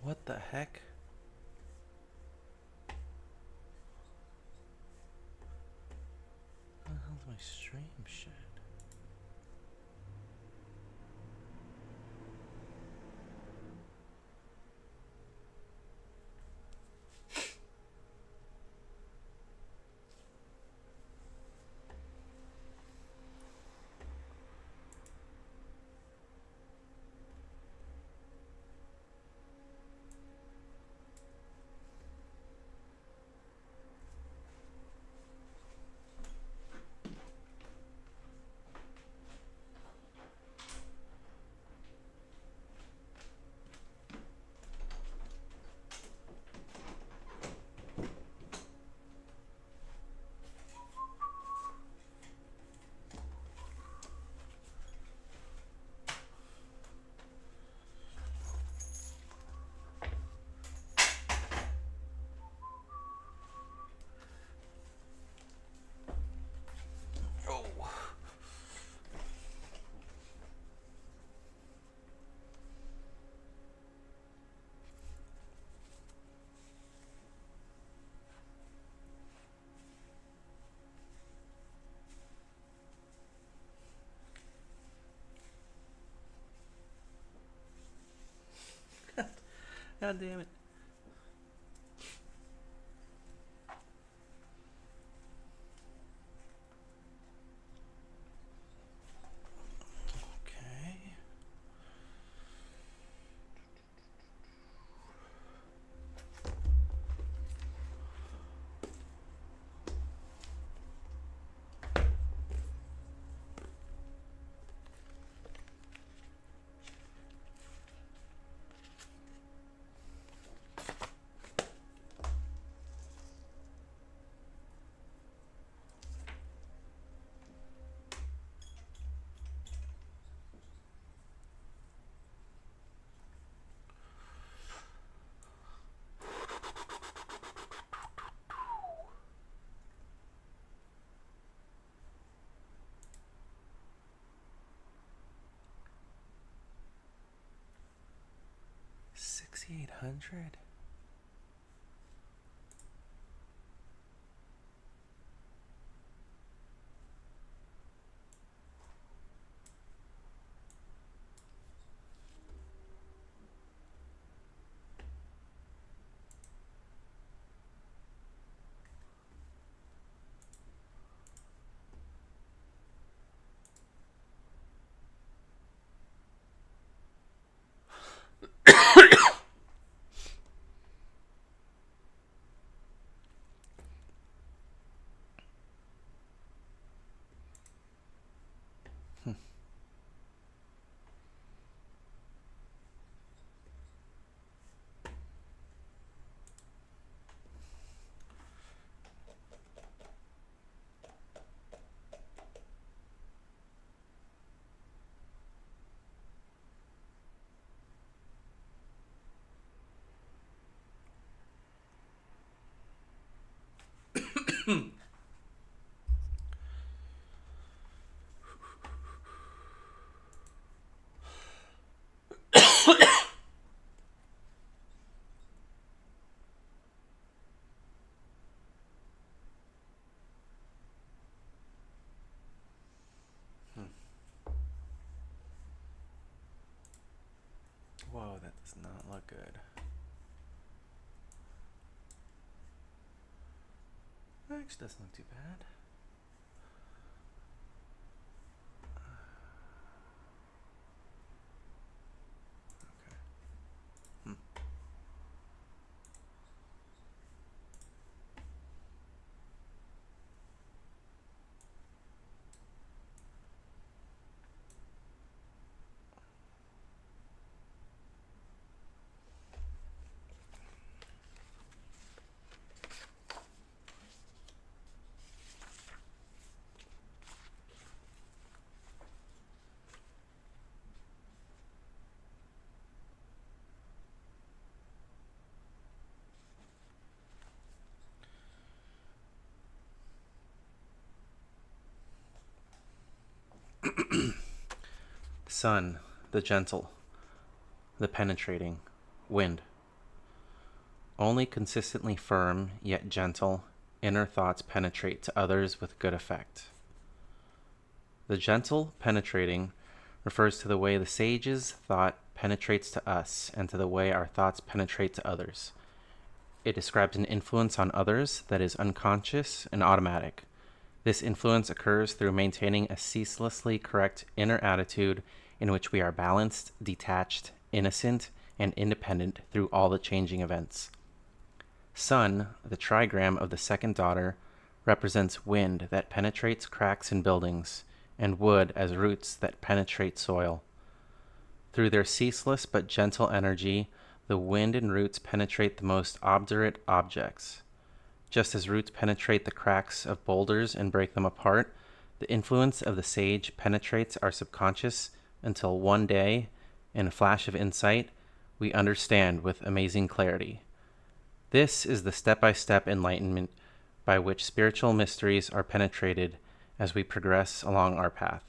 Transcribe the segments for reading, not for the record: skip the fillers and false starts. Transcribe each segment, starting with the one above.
What the heck? What the hell's my stream shit? Oh. God damn it. Okay. $6,800. Whoa, that does not look good. Actually, doesn't look too bad. Okay. Hmm. Sun, the gentle, the penetrating, wind, Only consistently firm, yet gentle, inner thoughts penetrate to others with good effect. The gentle penetrating refers to the way the sage's thought penetrates to us and to the way our thoughts penetrate to others. It describes an influence on others that is unconscious and automatic. This influence occurs through maintaining a ceaselessly correct inner attitude in which we are balanced, detached, innocent, and independent through all the changing events. Sun, the trigram of the second daughter, represents wind that penetrates cracks in buildings, and wood as roots that penetrate soil. Through their ceaseless but gentle energy, the wind and roots penetrate the most obdurate objects. Just as roots penetrate the cracks of boulders and break them apart, the influence of the sage penetrates our subconscious until one day, in a flash of insight, we understand with amazing clarity. This is the step-by-step enlightenment by which spiritual mysteries are penetrated as we progress along our path.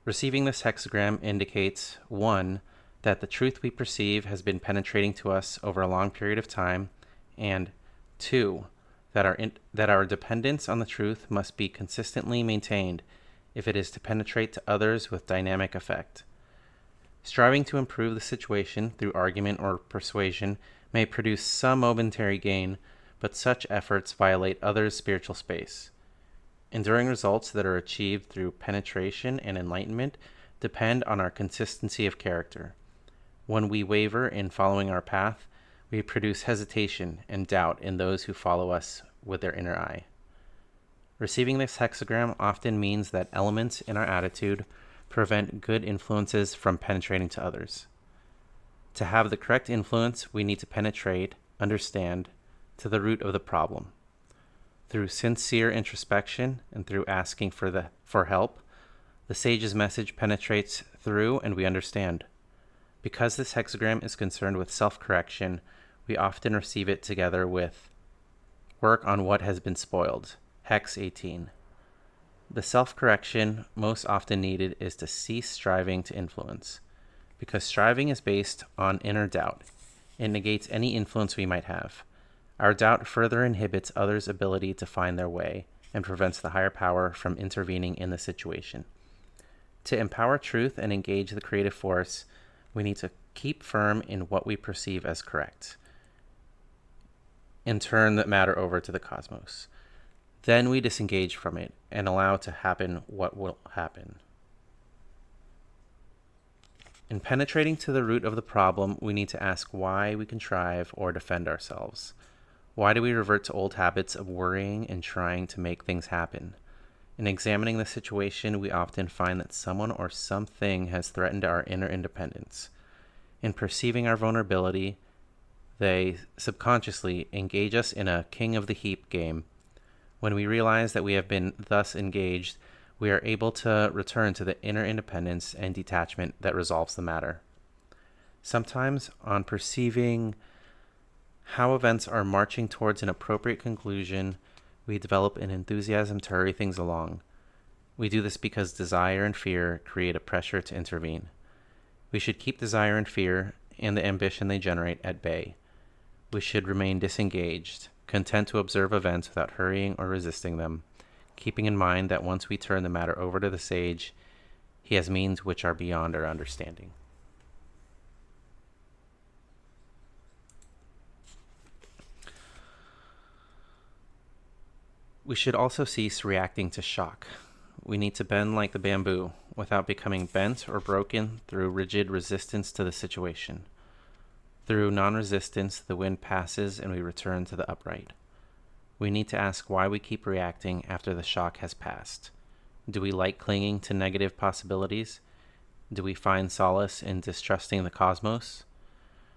Receiving this hexagram indicates 1. That the truth we perceive has been penetrating to us over a long period of time, and 2. That our dependence on the truth must be consistently maintained if it is to penetrate to others with dynamic effect. Striving to improve the situation through argument or persuasion may produce some momentary gain, but such efforts violate others' spiritual space. Enduring results that are achieved through penetration and enlightenment depend on our consistency of character. When we waver in following our path, we produce hesitation and doubt in those who follow us with their inner eye. Receiving this hexagram often means that elements in our attitude prevent good influences from penetrating to others. To have the correct influence, we need to penetrate, understand, to the root of the problem. Through sincere introspection and through asking for help, the sage's message penetrates through and we understand. Because this hexagram is concerned with self-correction, we often receive it together with work on what has been spoiled, Hex 18. The self-correction most often needed is to cease striving to influence. Because striving is based on inner doubt, it negates any influence we might have. Our doubt further inhibits others' ability to find their way and prevents the higher power from intervening in the situation. To empower truth and engage the creative force, we need to keep firm in what we perceive as correct and turn the matter over to the cosmos. Then we disengage from it and allow to happen what will happen. In penetrating to the root of the problem, we need to ask why we contrive or defend ourselves. Why do we revert to old habits of worrying and trying to make things happen? In examining the situation, we often find that someone or something has threatened our inner independence. In perceiving our vulnerability, they subconsciously engage us in a king of the heap game. When we realize that we have been thus engaged, we are able to return to the inner independence and detachment that resolves the matter. Sometimes, on perceiving how events are marching towards an appropriate conclusion, we develop an enthusiasm to hurry things along. We do this because desire and fear create a pressure to intervene. We should keep desire and fear and the ambition they generate at bay. We should remain disengaged, content to observe events without hurrying or resisting them, keeping in mind that once we turn the matter over to the sage, he has means which are beyond our understanding. We should also cease reacting to shock. We need to bend like the bamboo, without becoming bent or broken through rigid resistance to the situation. Through non-resistance, the wind passes and we return to the upright. We need to ask why we keep reacting after the shock has passed. Do we like clinging to negative possibilities? Do we find solace in distrusting the cosmos?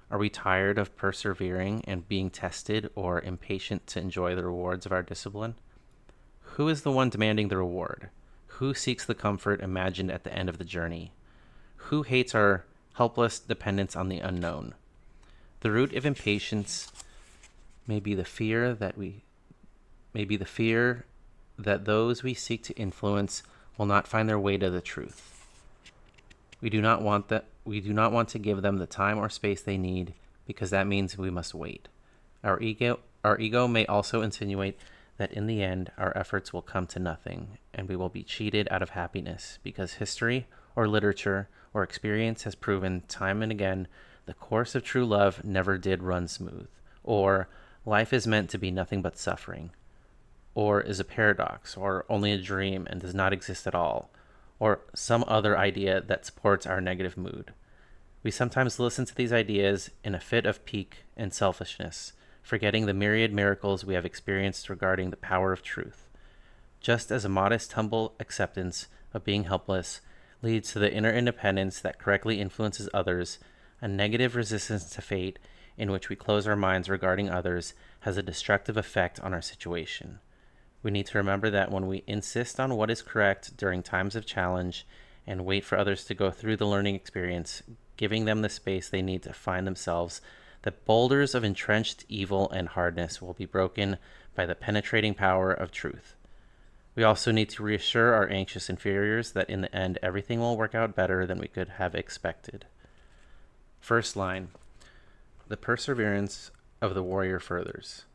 Are we tired of persevering and being tested or impatient to enjoy the rewards of our discipline? Who is the one demanding the reward? Who seeks the comfort imagined at the end of the journey? Who hates our helpless dependence on the unknown? The root of impatience may be the fear that those we seek to influence will not find their way to the truth. We do not want to give them the time or space they need because that means we must wait. Our ego may also insinuate that in the end our efforts will come to nothing and we will be cheated out of happiness because history or literature or experience has proven time and again the course of true love never did run smooth, or life is meant to be nothing but suffering, or is a paradox, or only a dream and does not exist at all, or some other idea that supports our negative mood. We sometimes listen to these ideas in a fit of pique and selfishness, forgetting the myriad miracles we have experienced regarding the power of truth. Just as a modest, humble acceptance of being helpless leads to the inner independence that correctly influences others, a negative resistance to fate in which we close our minds regarding others has a destructive effect on our situation. We need to remember that when we insist on what is correct during times of challenge and wait for others to go through the learning experience, giving them the space they need to find themselves, the boulders of entrenched evil and hardness will be broken by the penetrating power of truth. We also need to reassure our anxious inferiors that in the end everything will work out better than we could have expected. First line, the perseverance of the warrior furthers.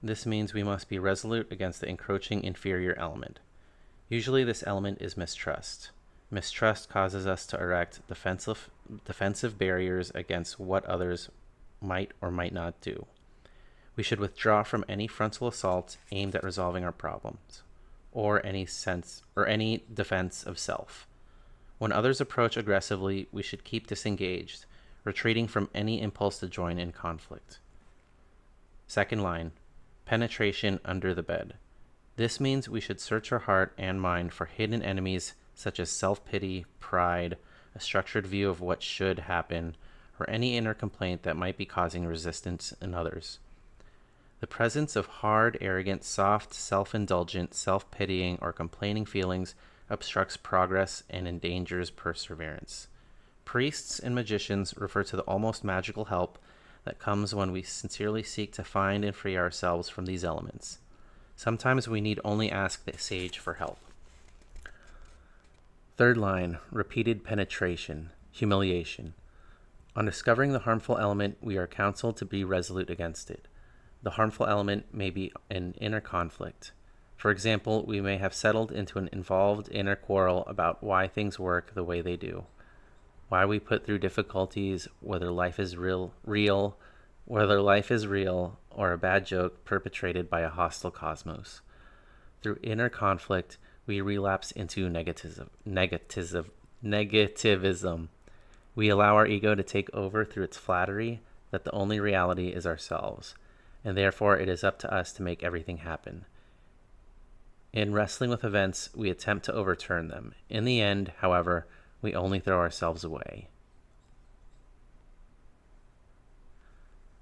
This means we must be resolute against the encroaching inferior element. Usually this element is mistrust. Mistrust causes us to erect defensive barriers against what others might or might not do. We should withdraw from any frontal assault aimed at resolving our problems, or any defense of self. When others approach aggressively, we should keep disengaged, retreating from any impulse to join in conflict. Second line, penetration under the bed. This means we should search our heart and mind for hidden enemies such as self-pity, pride, a structured view of what should happen, or any inner complaint that might be causing resistance in others. The presence of hard, arrogant, soft, self-indulgent, self-pitying, or complaining feelings obstructs progress and endangers perseverance. Priests and magicians refer to the almost magical help that comes when we sincerely seek to find and free ourselves from these elements. Sometimes we need only ask the sage for help. Third line, repeated penetration, humiliation. On discovering the harmful element, we are counseled to be resolute against it. The harmful element may be an inner conflict. For example, we may have settled into an involved inner quarrel about why things work the way they do, why we put through difficulties, whether life is real, or a bad joke perpetrated by a hostile cosmos. Through inner conflict, we relapse into negativism. We allow our ego to take over through its flattery that the only reality is ourselves, and therefore it is up to us to make everything happen. In wrestling with events, we attempt to overturn them. In the end, however, we only throw ourselves away.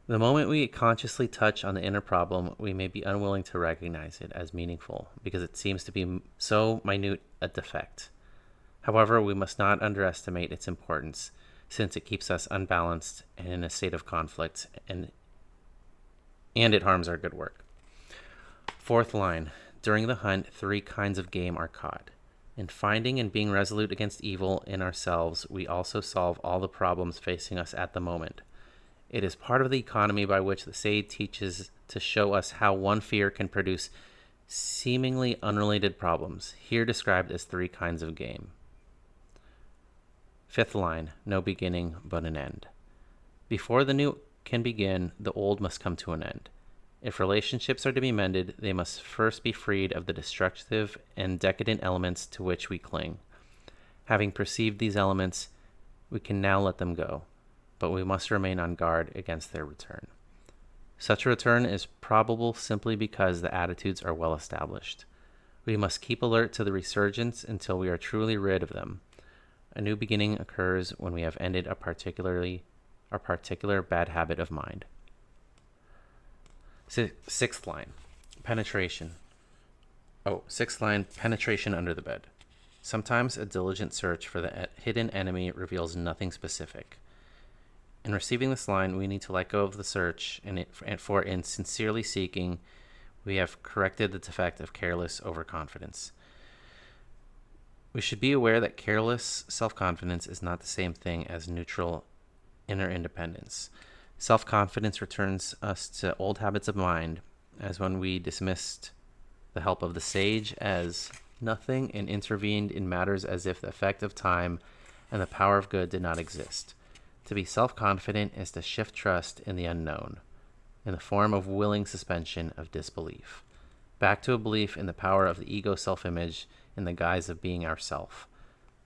The moment we consciously touch on the inner problem, we may be unwilling to recognize it as meaningful because it seems to be so minute a defect. However, we must not underestimate its importance since it keeps us unbalanced and in a state of conflict, and it harms our good work. Fourth line, during the hunt, 3 kinds of game are caught. In finding and being resolute against evil in ourselves, we also solve all the problems facing us at the moment. It is part of the economy by which the sage teaches to show us how one fear can produce seemingly unrelated problems, here described as 3 kinds of game. Fifth line, no beginning but an end. Before the new can begin, the old must come to an end. If relationships are to be mended, they must first be freed of the destructive and decadent elements to which we cling. Having perceived these elements, we can now let them go, but we must remain on guard against their return. Such a return is probable simply because the attitudes are well established. We must keep alert to the resurgence until we are truly rid of them. A new beginning occurs when we have ended a particular bad habit of mind. Sixth line, penetration. Sixth line, penetration under the bed. Sometimes a diligent search for the hidden enemy reveals nothing specific. In receiving this line, we need to let go of the search, and in sincerely seeking, we have corrected the defect of careless overconfidence. We should be aware that careless self-confidence is not the same thing as neutral inner independence. Self-confidence returns us to old habits of mind, as when we dismissed the help of the sage as nothing and intervened in matters as if the effect of time and the power of good did not exist. To be self-confident is to shift trust in the unknown, in the form of willing suspension of disbelief, back to a belief in the power of the ego self-image in the guise of being ourself.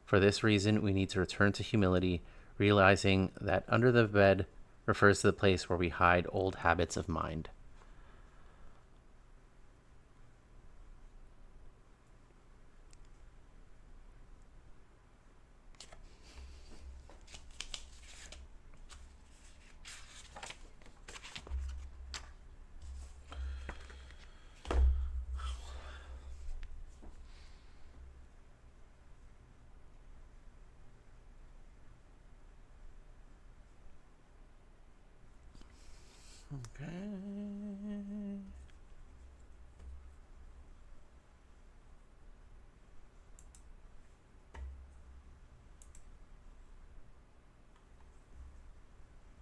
For this reason, we need to return to humility, realizing that under the bed refers to the place where we hide old habits of mind.